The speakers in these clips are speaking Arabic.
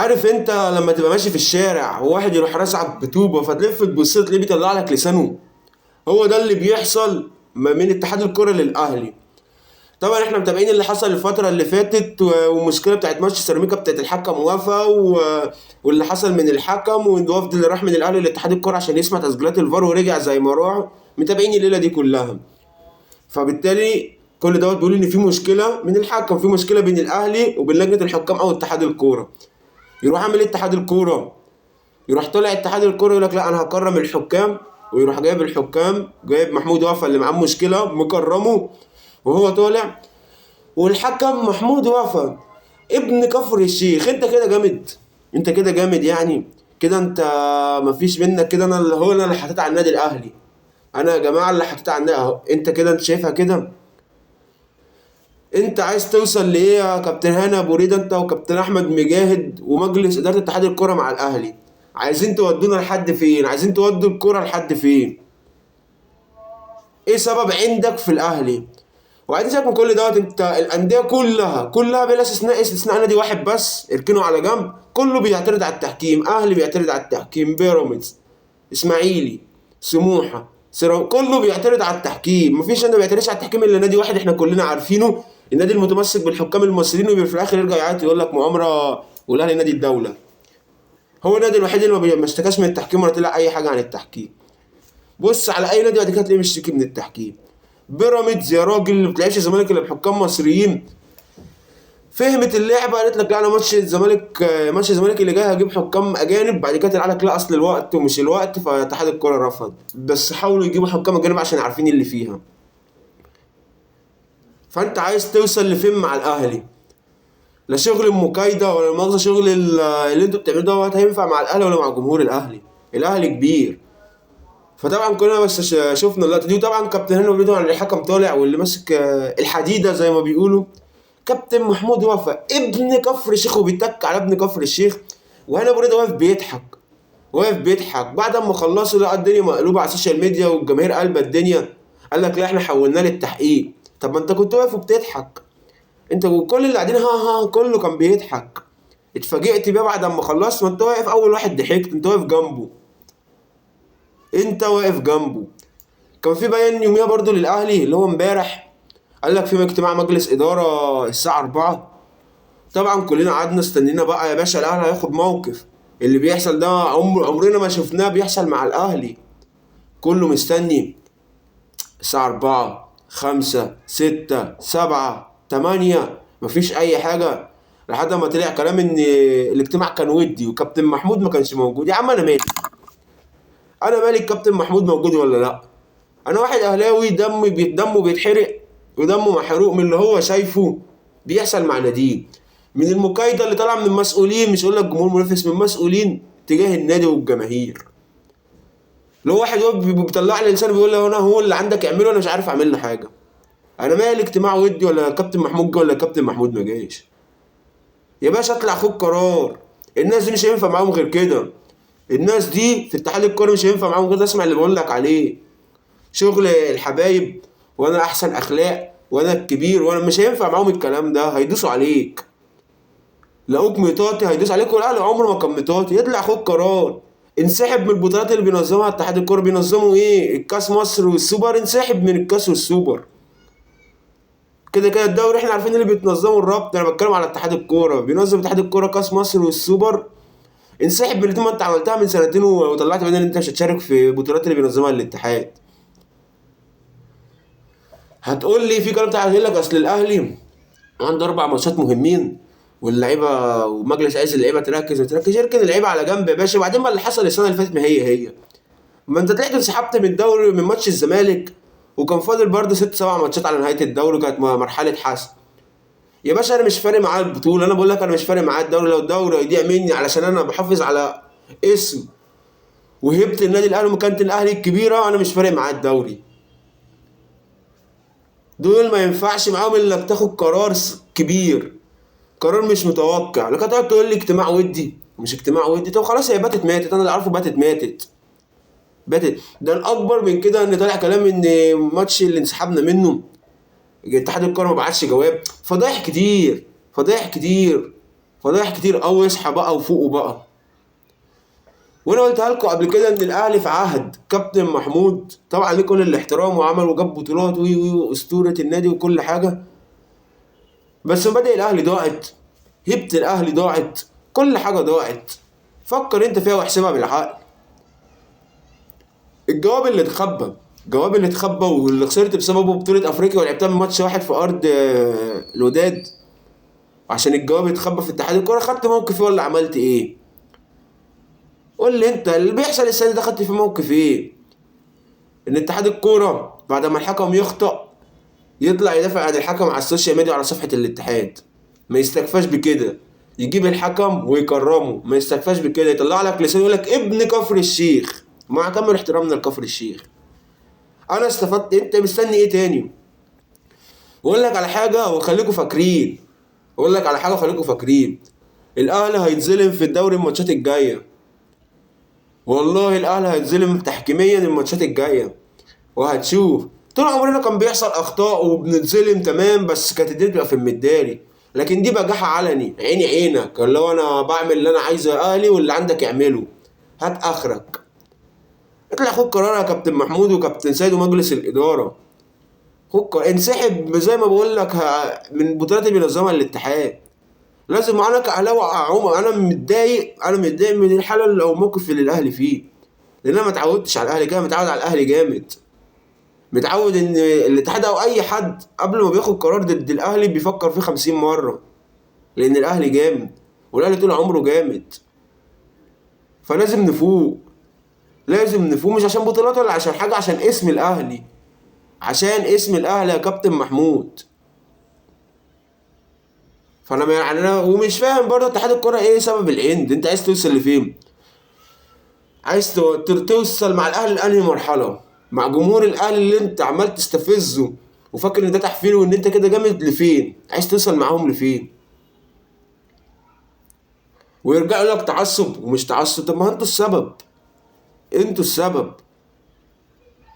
عارف انت لما تبقى ماشي في الشارع وواحد يروح راسعك بطوبه فتلف تبص تلاقيه بيطلع لك لسانه؟ هو ده اللي بيحصل ما بين اتحاد الكره للاهلي. طبعا احنا متابعين اللي حصل الفتره اللي فاتت والمشكله بتاعت ماتش سيراميكا بتاعت الحكم وفا واللي حصل من الحكم والوفد اللي راح من الاهلي لاتحاد الكره عشان يسمع تسجيلات الفار ورجع زي ما راح. متابعين الليله دي كلها. فبالتالي كل دوت بيقول ان في مشكله من الحكم، في مشكله بين الاهلي وبين لجنه الحكام او اتحاد الكوره. يروح عامل ايه اتحاد الكوره؟ يروح طالع اتحاد الكوره يقول لك لا انا هكرم الحكام، ويروح جايب الحكام، جايب محمود وفا اللي معاه مشكله مكرمه وهو طالع. والحكم محمود وفا ابن كفر الشيخ. انت كده جامد، انت كده جامد يعني كده انت. مفيش منك كده. انا اللي حطيت على النادي الاهلي، انا يا جماعه اللي حطيت على النادي اهو. انت كده انت شايفها كده؟ انت عايز توصل لايه يا كابتن هاني ابو ريده انت وكابتن احمد مجاهد ومجلس اداره اتحاد الكره مع الاهلي؟ عايزين تودونا لحد فين؟ عايزين تودوا الكره لحد فين؟ ايه سبب عندك في الاهلي؟ وبعدين سيبك من كل دوت. انت الانديه كلها بلا استثناء نادي واحد بس اركنه على جنب، كله بيعترض على التحكيم. اهلي بيعترض على التحكيم، بيراميدز، اسماعيلي، سموحه، كله بيعترض على التحكيم. مفيش نادي ما بيعترضش على التحكيم الا نادي واحد احنا كلنا عارفينه، النادي المتمسك بالحكام المصريين، وفي الاخر يرجع يعيط يقول لك مؤامره والاهلي نادي الدوله. هو النادي الوحيد اللي ما اشتكاش من التحكيم ولا طلع اي حاجه عن التحكيم. بص على اي نادي بعد كده تلاقيه مشتكي من التحكيم. بيراميدز يا راجل ما بتلعبش الزمالك الا بحكام مصريين. فهمت اللعبه قالت لك لا انا ماتش الزمالك اللي جاي هجيب حكام اجانب. بعد كده طلع لك لا اصل الوقت ومش الوقت، فاتحاد الكوره رفض. بس حاولوا يجيبوا حكام اجانب عشان عارفين اللي فيها. فانت عايز توصل لفين مع الاهلي؟ لا شغل المكايده ولا مؤاخذه شغل اللي انتوا بتعملوه دوت هينفع مع الاهلي ولا مع جمهور الاهلي. الاهلي كبير. فطبعا كلنا بس شفنا اللقطه دي. وطبعا كابتن هاني بيدو عن الحكم طالع واللي ماسك الحديده زي ما بيقولوا كابتن محمود وفا ابن كفر الشيخ، وبيتك على ابن كفر الشيخ. وهنا ابو رضا واقف بيضحك، واقف بيضحك بعد ما خلصوا لقى الدنيا مقلوبه على السوشيال ميديا والجماهير قلبة الدنيا. قال لك لا احنا حولناه للتحقيق. طب ما انت كنت واقف وبتضحك، انت وكل اللي قاعدين ها كله كان بيضحك. اتفاجئت بيه بعد ما خلصت، ما انت واقف اول واحد ضحكت، انت واقف جنبه، انت واقف جنبه. كان في بيان يوميها برضو للاهلي اللي هو امبارح، قال لك في اجتماع مجلس اداره الساعه 4. طبعا كلنا قعدنا استنينا بقى يا باشا الاهلي هياخد موقف. اللي بيحصل ده عمرنا ما شفناه بيحصل مع الاهلي. كله مستني الساعه 4 5 6 7 8 مفيش اي حاجه لحد ما طلع كلام ان الاجتماع كان ودي وكابتن محمود ما كانش موجود. يا عم انا مالي، انا مالي الكابتن محمود موجود ولا لا؟ انا واحد اهلاوي دمه بيتحرق ودمه محروق من اللي هو شايفه بيحصل مع ناديه، من المكايده اللي طالعه من المسؤولين، مش اقول لك جمهور منافس، من مسؤولين تجاه النادي والجماهير. لو واحد هو بيطلع لي لسانه بيقول لي انا هو اللي عندك اعمله انا مش عارف اعمل له حاجه. انا مالي اجتماع ودي ولا كابتن محمود جه ولا كابتن محمود ما جاش؟ يا باشا اطلع خد قرار. الناس دي مش هينفع معاهم غير كده. الناس دي في اتحاد الكوره مش هينفع معاهم غير اسمع اللي بقول لك عليه. شغل الحبايب وانا احسن اخلاق وانا الكبير، وانا مش هينفع معاهم الكلام ده. هيدوسوا عليك، لقوك مطاطي هيدوس عليك. والاهلي عمره ما كان مطاطي. يطلع خد قرار، انسحب من البطولات اللي بينظمها اتحاد الكوره. بينظموا ايه؟ الكاس مصر والسوبر، انسحب من الكاس والسوبر. كده كده الدوري احنا عارفين اللي بيتنظموا الرابطه. انا بتكلم على اتحاد الكوره، بينظم اتحاد الكوره كاس مصر والسوبر. انسحب من الاتنين. ما انت عملتها من سنتين وطلعت بدل ان انت مش هتشارك في البطولات اللي بينظمها الاتحاد. هتقول لي في كلام بتاع يقول لك اصل الاهلي عنده 4 ماتشات مهمين واللعيبه ومجلس عايز اللعيبه تركز وتركز. اركن اللعيبه على جنب يا باشا. وبعدين ما اللي حصل السنه اللي فاتت ما هي ما انت طلعت انسحبت من الدوري من ماتش الزمالك، وكان فاضل برضه 6 7 ماتشات على نهايه الدوري، كانت مرحله حسم. يا باشا انا مش فارق معايا البطوله. انا بقول لك انا مش فارق معايا الدوري. لو الدوري هيضيع مني علشان انا بحافظ على اسم وهبه النادي الاهلي ومكانه الاهلي الكبيره، انا مش فارق معايا الدوري. دول ما ينفعش معاهم الا انك تاخد قرار كبير، قرار مش متوقع. لكن تقعد تقول لي اجتماع ودي مش اجتماع ودي. طب خلاص هي باتت ماتت. انا اللي عارفه باتت. ده الاكبر من كده ان طالع كلام ان الماتش اللي انسحبنا منه اتحاد الكوره ما بعتش جواب. فضايح كتير، فضايح كتير. فضايح كتير قوي، اصحى بقى وفوقوا بقى. وانا قلتها لكم قبل كده ان الاهلي في عهد كابتن محمود طبعا ليه كل الاحترام، وعمل وجاب بطولات واسطوره النادي وكل حاجه، بس مبادئ الاهلي ضاعت، هيبه الاهلي ضاعت، كل حاجه ضاعت. فكر انت فيها واحسبها بالعقل. الجواب اللي اتخبى واللي خسرت بسببه بطوله افريقيا ولعبتها من ماتش واحد في ارض الوداد، عشان الجواب اتخبى في اتحاد الكوره، خدت موقف ايه ولا عملت ايه؟ قول لي انت اللي بيحصل السنه ده خدت في موقف ايه؟ ان اتحاد الكوره بعد ما الحكم يخطأ يطلع يدافع عن الحكم على السوشيال ميديا على صفحه الاتحاد، ما يستكفاش بكده يجيب الحكم ويكرمه، ما يستكفاش بكده يطلع لك لسان يقول لك ابن كفر الشيخ، مع كامل احترامنا لكفر الشيخ. انا استفدت، انت مستني ايه تاني؟ واقول لك على حاجه وخليكم فاكرين، الاهلي هيتظلم في الدوري الماتشات الجايه، والله الاهلي هيتظلم تحكيميا الماتشات الجايه، وهتشوف. طول عمرنا كان بيحصل اخطاء وبنتظلم تمام، بس كانت الدنيا بتبقى في المداري، لكن دي بجاحة علني، عيني عينك، اللي هو انا بعمل اللي انا عايزه يا اهلي واللي عندك اعمله، هات اخرك. اطلع خد قرار يا كابتن محمود وكابتن سيد ومجلس الاداره، انسحب زي ما بقول لك من البطولات اللي بينظمها الاتحاد. لازم انا كاهلاوي انا متضايق من الحاله اللي او الموقف اللي الاهلي فيه، لان انا ما اتعودتش على الاهلي كده، متعود على الاهلي جامد، متعود ان الاتحاد او اي حد قبل ما بياخد قرار ضد الاهلي بيفكر فيه 50 مره، لان الاهلي جامد والاهلي طول عمره جامد. فلازم نفوق، مش عشان بطولات ولا عشان حاجه، عشان اسم الاهلي، يا كابتن محمود. فانا يعني انا ومش فاهم برضه اتحاد الكوره ايه سبب العند، انت عايز توصل لفين؟ عايز توصل مع الاهلي لانهي مرحله؟ مع جمهور الاهلي اللي انت عمال تستفزه وفاكر ان ده تحفيل وان انت كده جامد، لفين؟ عايز توصل معاهم لفين؟ ويرجعوا لك تعصب ومش تعصب. طب ما انتوا السبب،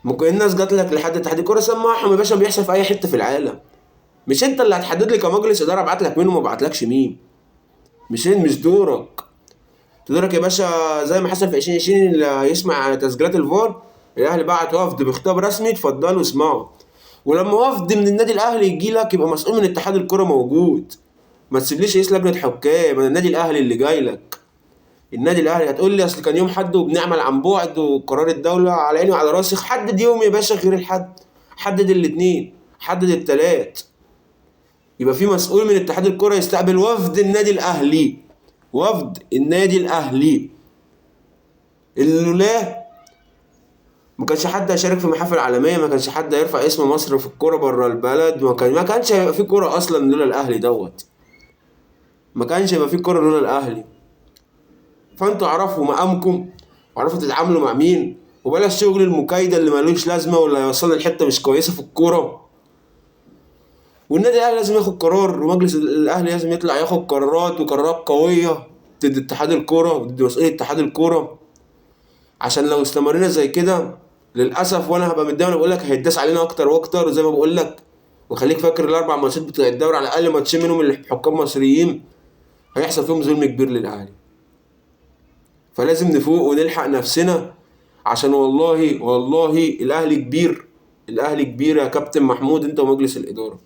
ممكن الناس جات لك لحد اتحاد الكوره سمعهم يا باشا، بيحصل في اي حته في العالم، مش انت اللي هتحدد لي كمجلس اداره ابعت لك مين وما ابعتلكش مين، مش دورك يا باشا. زي ما حصل في 2020 اللي هيسمع تسجيلات الفار، الاهلي بعت وفد بخطاب رسمي اتفضلوا اسمعوا، ولما وفد من النادي الاهلي يجي لك يبقى مسؤول من اتحاد الكوره موجود، ما تسيبليش رئيس لجنه حكام، انا النادي الاهلي اللي جاي لك. النادي الاهلي هتقول لي اصل كان يوم حد وبنعمل عن بعد وقرار الدوله على عيني وعلى راسي، حدد يوم يا باشا غير الحد، حدد الاثنين، حدد الثلاث، يبقى في مسؤول من اتحاد الكرة يستقبل وفد النادي الاهلي، اللي لولاه ما كانش حد هيشارك في محافل عالميه، ما كانش حد هيرفع اسم مصر في الكوره بره البلد، ما كانش هيبقى في كوره اصلا لولا الاهلي ما كانش هيبقى في كوره لولا الاهلي. فانتوا اعرفوا مقامكم واعرفوا تتعاملوا مع مين، وبلاش شغل المكايده اللي ملوش لازمه واللي هيوصلنا لحته مش كويسه في الكوره. والنادي الاهلي لازم ياخد قرار، ومجلس الاهلي لازم يطلع ياخد قرارات قويه ضد اتحاد الكوره وضد مسؤوليه اتحاد الكوره، عشان لو استمرينا زي كده للاسف، وانا هبقى متضايق وانا بقول لك هيتداس علينا اكتر واكتر، وزي ما بقول لك وخليك فاكر الاربع ماتشات بتوع الدوري على الاقل ماتشين منهم اللي حكام مصريين هيحصل فيهم ظلم كبير للاهلي. فلازم نفوق ونلحق نفسنا، عشان والله الاهلي كبير، يا كابتن محمود انت ومجلس الاداره.